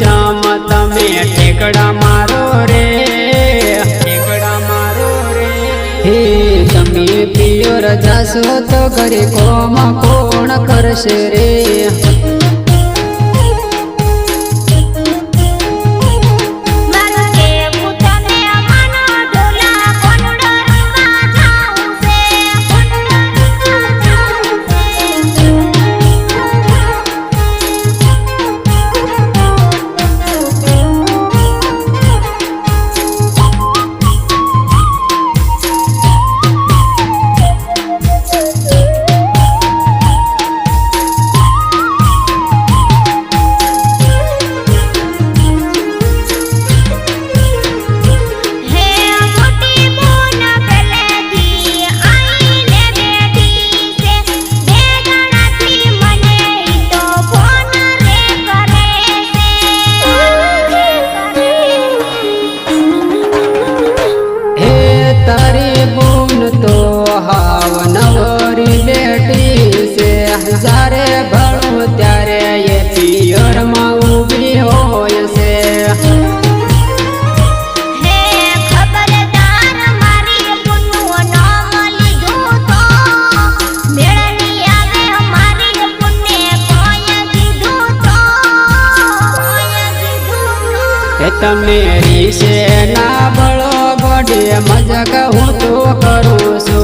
चम तमे टेकड़ा मारो रे, टेकड़ा मारो रे। हे तमे पियोर जासो तो घरे कोम कोण करशे रे। जारे भळो त्यारे ये पियर मां उभी होय से। हे खबरदार मारी पुन्नु न मलीधु तो मेळनी आवे मारी पुन्ने कोय कीधु तो, कोय कीधु तो। हे तमे रीसे ना बळो गोडे मजाक हूँ तो करूँ छो।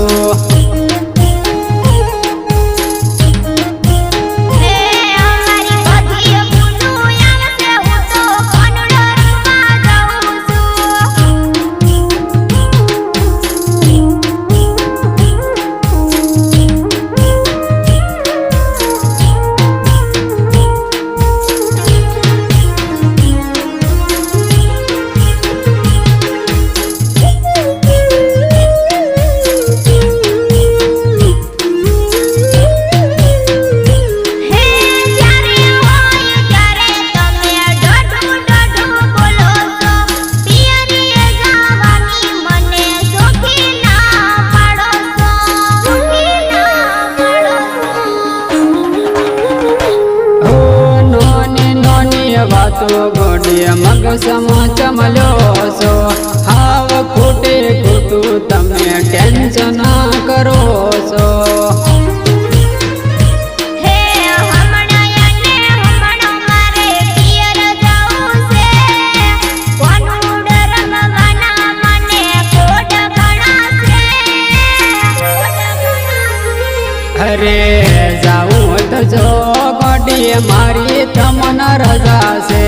वातो गोडे मग समो चमलो सो। हाव खोटे खोटू तमे टेंशन करो सो। हे हमणा याने हमणो मारे पियर जाऊ से कोनुड रमवाना मने कोड घणा से। अरे जाऊ तो जो गोडी मारी तमन रजा से।